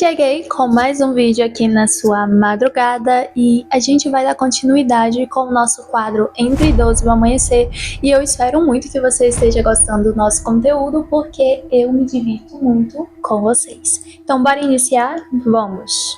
Cheguei com mais um vídeo aqui na sua madrugada e a gente vai dar continuidade com o nosso quadro Entre 12 e o Amanhecer, e eu espero muito que você esteja gostando do nosso conteúdo porque eu me divirto muito com vocês. Então bora iniciar? Vamos!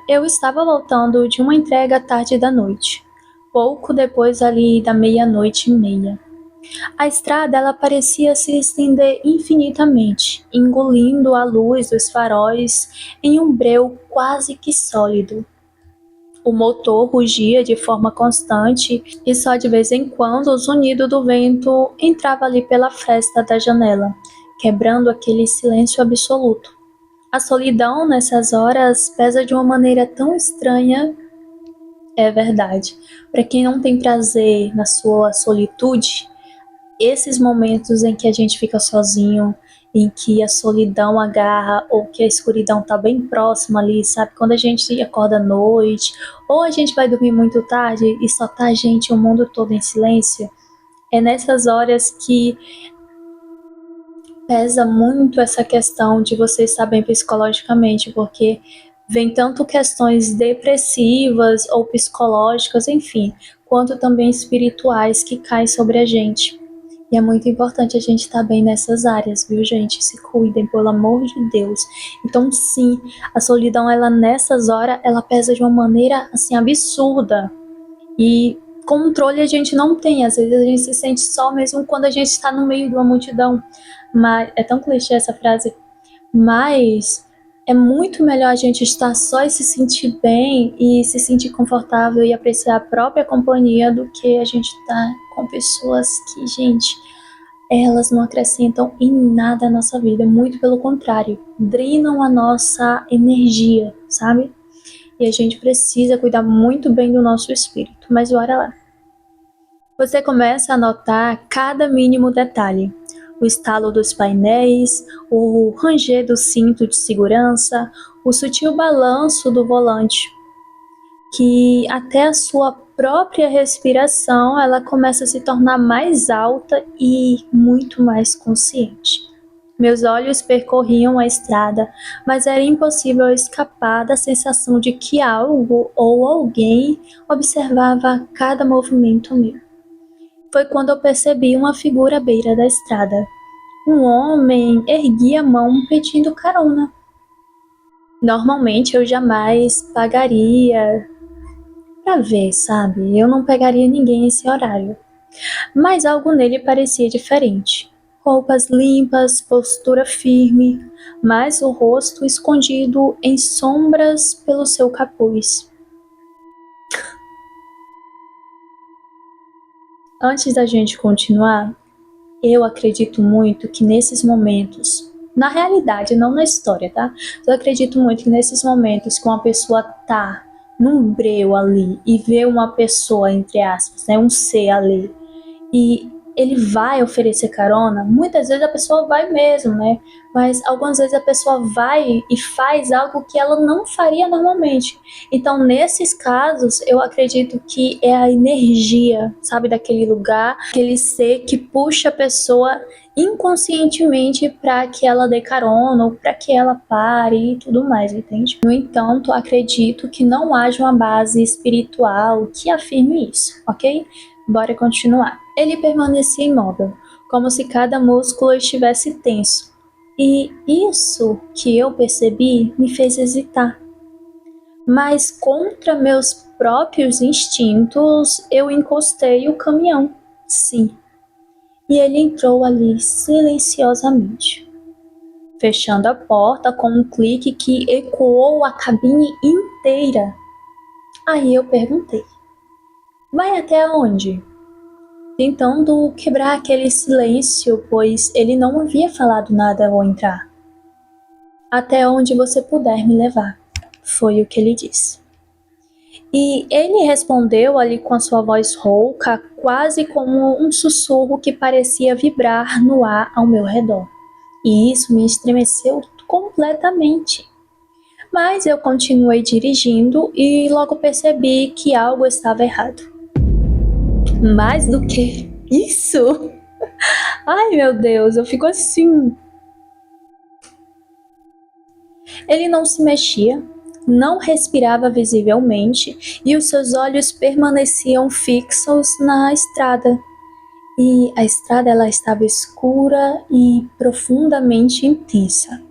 Eu estava voltando de uma entrega tarde da noite, pouco depois ali da meia-noite e meia. A estrada ela parecia se estender infinitamente, engolindo a luz dos faróis em um breu quase que sólido. O motor rugia de forma constante e só de vez em quando o zunido do vento entrava ali pela fresta da janela, quebrando aquele silêncio absoluto. A solidão nessas horas pesa de uma maneira tão estranha. É verdade. Para quem não tem prazer na sua solitude, esses momentos em que a gente fica sozinho, em que a solidão agarra ou que a escuridão tá bem próxima ali, sabe? Quando a gente acorda à noite, ou a gente vai dormir muito tarde e só tá a gente, o mundo todo em silêncio, é nessas horas que pesa muito essa questão de você estar bem psicologicamente, porque vem tanto questões depressivas ou psicológicas, enfim, quanto também espirituais que caem sobre a gente. E é muito importante a gente estar bem nessas áreas, viu, gente? Se cuidem, pelo amor de Deus. Então, sim, a solidão, ela nessas horas, ela pesa de uma maneira, assim, absurda. E controle a gente não tem. Às vezes a gente se sente só mesmo quando a gente está no meio de uma multidão. Mas é tão clichê essa frase. Mas é muito melhor a gente estar só e se sentir bem e se sentir confortável e apreciar a própria companhia do que a gente estar com pessoas que, gente, elas não acrescentam em nada a nossa vida, muito pelo contrário, drenam a nossa energia, sabe? E a gente precisa cuidar muito bem do nosso espírito, mas bora lá. Você começa a notar cada mínimo detalhe. O estalo dos painéis, o ranger do cinto de segurança, o sutil balanço do volante, que até a sua própria respiração ela começa a se tornar mais alta e muito mais consciente. Meus olhos percorriam a estrada, mas era impossível escapar da sensação de que algo ou alguém observava cada movimento meu. Foi quando eu percebi uma figura à beira da estrada. Um homem erguia a mão pedindo carona. Normalmente eu jamais pagaria pra ver, sabe? Eu não pegaria ninguém nesse horário. Mas algo nele parecia diferente. Roupas limpas, postura firme, mas o rosto escondido em sombras pelo seu capuz. Antes da gente continuar, eu acredito muito que nesses momentos, na realidade, não na história, tá? Eu acredito muito que nesses momentos que uma pessoa tá num breu ali e vê uma pessoa, entre aspas, né, um ser ali, e ele vai oferecer carona, muitas vezes a pessoa vai mesmo, né? Mas algumas vezes a pessoa vai e faz algo que ela não faria normalmente. Então, nesses casos, eu acredito que é a energia, sabe, daquele lugar, aquele ser que puxa a pessoa inconscientemente para que ela dê carona ou para que ela pare e tudo mais, entende? No entanto, acredito que não haja uma base espiritual que afirme isso, ok? Bora continuar. Ele permanecia imóvel, como se cada músculo estivesse tenso. E isso que eu percebi me fez hesitar. Mas contra meus próprios instintos, eu encostei o caminhão. Sim. E ele entrou ali silenciosamente, fechando a porta com um clique que ecoou a cabine inteira. Aí eu perguntei: vai até onde? Tentando quebrar aquele silêncio, pois ele não havia falado nada ao entrar. Até onde você puder me levar, foi o que ele disse. E ele respondeu ali com a sua voz rouca, quase como um sussurro que parecia vibrar no ar ao meu redor. E isso me estremeceu completamente. Mas eu continuei dirigindo e logo percebi que algo estava errado. Mais do que isso? Ai, meu Deus, eu fico assim. Ele não se mexia, não respirava visivelmente e os seus olhos permaneciam fixos na estrada. E a estrada ela estava escura e profundamente intensa.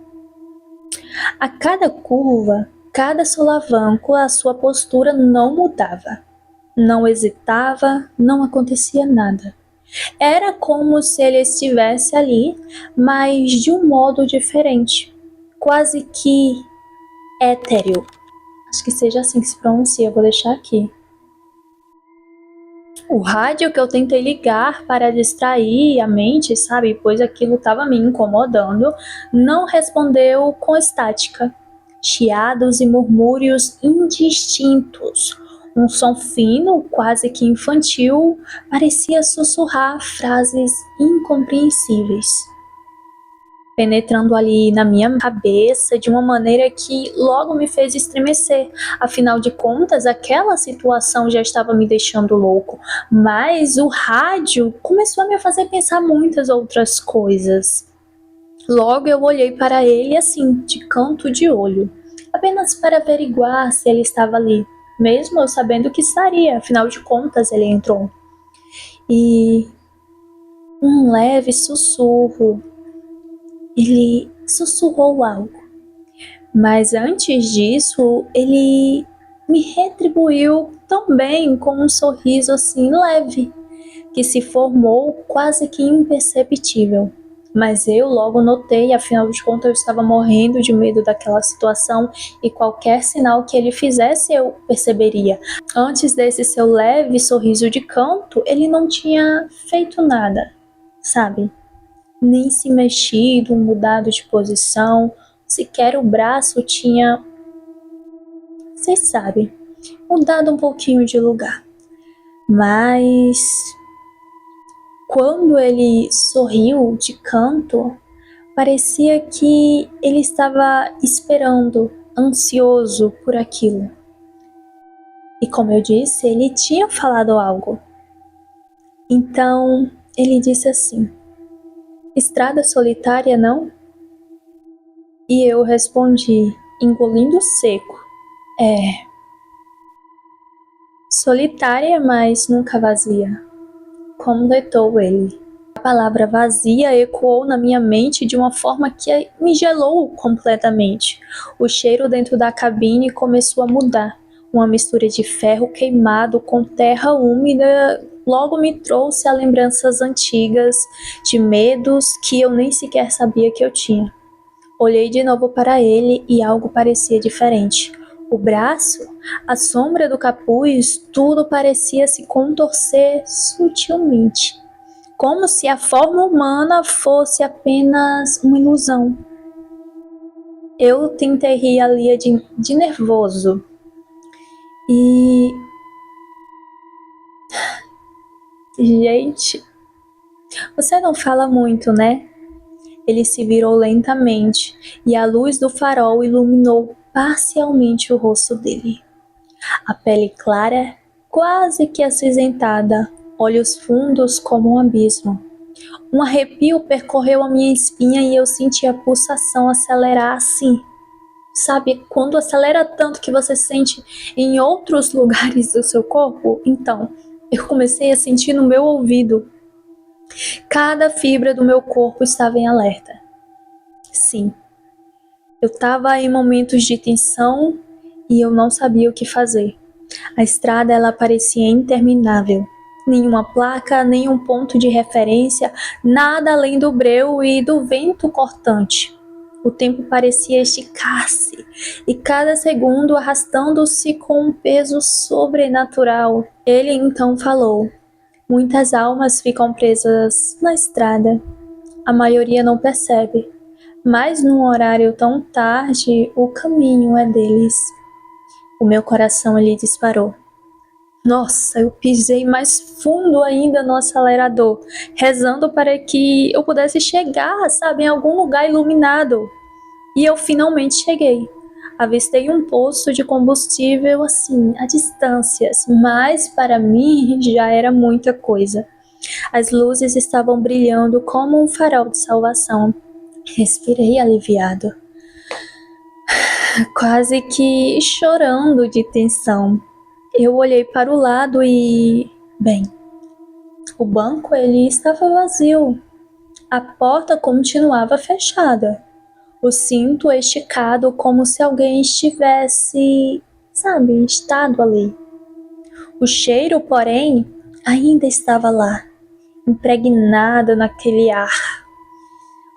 A cada curva, cada solavanco, a sua postura não mudava. Não hesitava, não acontecia nada. Era como se ele estivesse ali, mas de um modo diferente, quase que étereo. Acho que seja assim que se pronuncia, eu vou deixar aqui. O rádio que eu tentei ligar para distrair a mente, sabe, pois aquilo estava me incomodando, não respondeu com estática. Chiados e murmúrios indistintos. Um som fino, quase que infantil, parecia sussurrar frases incompreensíveis, penetrando ali na minha cabeça de uma maneira que logo me fez estremecer. Afinal de contas, aquela situação já estava me deixando louco, mas o rádio começou a me fazer pensar muitas outras coisas. Logo eu olhei para ele assim, de canto de olho, apenas para averiguar se ele estava ali, mesmo eu sabendo que estaria, afinal de contas ele entrou. E um leve sussurro, ele sussurrou algo, mas antes disso ele me retribuiu também com um sorriso assim leve, que se formou quase que imperceptível. Mas eu logo notei, afinal de contas eu estava morrendo de medo daquela situação e qualquer sinal que ele fizesse eu perceberia. Antes desse seu leve sorriso de canto, ele não tinha feito nada, sabe? Nem se mexido, mudado de posição, sequer o braço tinha, vocês sabem, mudado um pouquinho de lugar. Mas quando ele sorriu de canto, parecia que ele estava esperando, ansioso por aquilo. E como eu disse, ele tinha falado algo. Então ele disse assim: estrada solitária, não? E eu respondi, engolindo seco: é. Solitária, mas nunca vazia. Completou ele. A palavra vazia ecoou na minha mente de uma forma que me gelou completamente. O cheiro dentro da cabine começou a mudar. Uma mistura de ferro queimado com terra úmida logo me trouxe a lembranças antigas de medos que eu nem sequer sabia que eu tinha. Olhei de novo para ele e algo parecia diferente. O braço, a sombra do capuz, tudo parecia se contorcer sutilmente, como se a forma humana fosse apenas uma ilusão. Eu tentei rir ali de nervoso. E... gente, você não fala muito, né? Ele se virou lentamente e a luz do farol iluminou parcialmente o rosto dele. A pele clara, quase que acinzentada, olhos fundos como um abismo. Um arrepio percorreu a minha espinha e eu senti a pulsação acelerar assim. Sabe quando acelera tanto que você sente em outros lugares do seu corpo? Então, eu comecei a sentir no meu ouvido. Cada fibra do meu corpo estava em alerta. Sim, eu estava em momentos de tensão e eu não sabia o que fazer. A estrada ela parecia interminável. Nenhuma placa, nenhum ponto de referência, nada além do breu e do vento cortante. O tempo parecia esticar-se e cada segundo arrastando-se com um peso sobrenatural. Ele então falou: muitas almas ficam presas na estrada. A maioria não percebe, mas num horário tão tarde, o caminho é deles. O meu coração lhe disparou. Nossa, eu pisei mais fundo ainda no acelerador, rezando para que eu pudesse chegar, sabe, em algum lugar iluminado. E eu finalmente cheguei. Avistei um poço de combustível assim, a distâncias, mas para mim já era muita coisa. As luzes estavam brilhando como um farol de salvação. Respirei aliviado. quase que chorando de tensão. Eu olhei para o lado e, bem, o banco ele estava vazio. A porta continuava fechada. O cinto esticado como se alguém estivesse, sabe, estado ali. O cheiro, porém, ainda estava lá, impregnado naquele ar.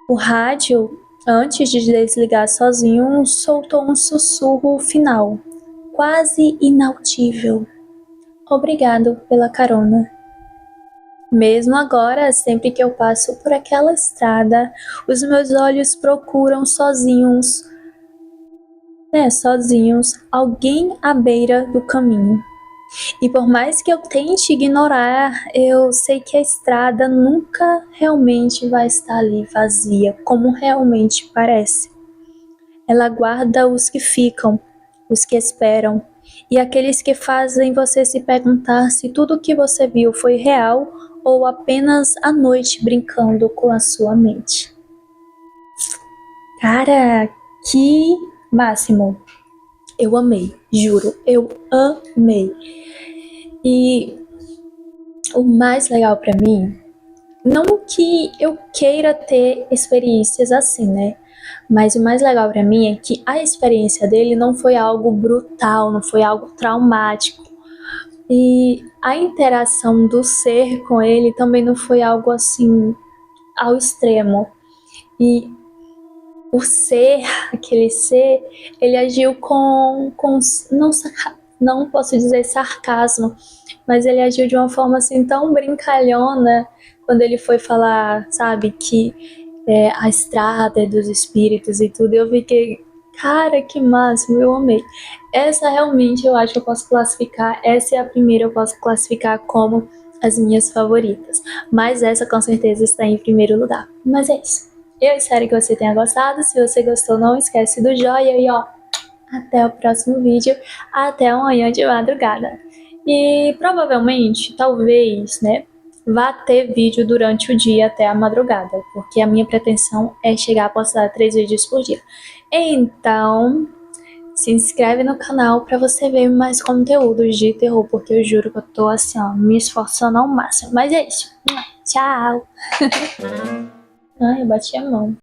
O rádio, antes de desligar sozinho, soltou um sussurro final, quase inaudível. Obrigado pela carona. Mesmo agora, sempre que eu passo por aquela estrada, os meus olhos procuram sozinhos, alguém à beira do caminho. E por mais que eu tente ignorar, eu sei que a estrada nunca realmente vai estar ali vazia, como realmente parece. Ela guarda os que ficam, os que esperam, e aqueles que fazem você se perguntar se tudo o que você viu foi real ou apenas a noite brincando com a sua mente. Cara, que máximo! Eu amei, juro, eu amei. E o mais legal pra mim, não que eu queira ter experiências assim, né? Mas o mais legal pra mim é que a experiência dele não foi algo brutal, não foi algo traumático. E a interação do ser com ele também não foi algo assim ao extremo. E o ser, aquele ser, ele agiu com não posso dizer sarcasmo, mas ele agiu de uma forma assim tão brincalhona quando ele foi falar, sabe, que a estrada é dos espíritos e tudo. Eu fiquei, cara, que máximo, eu amei. Essa realmente eu acho que eu posso classificar, essa é a primeira eu posso classificar como as minhas favoritas. Mas essa com certeza está em primeiro lugar. Mas é isso. Eu espero que você tenha gostado. Se você gostou, não esquece do joinha e ó, até o próximo vídeo, até amanhã de madrugada. E provavelmente, talvez, né, vá ter vídeo durante o dia até a madrugada, porque a minha pretensão é chegar a postar 3 vídeos por dia. Então, se inscreve no canal para você ver mais conteúdos de terror, porque eu juro que eu tô assim, ó, me esforçando ao máximo. Mas é isso. Tchau! Ai, eu bati a mão.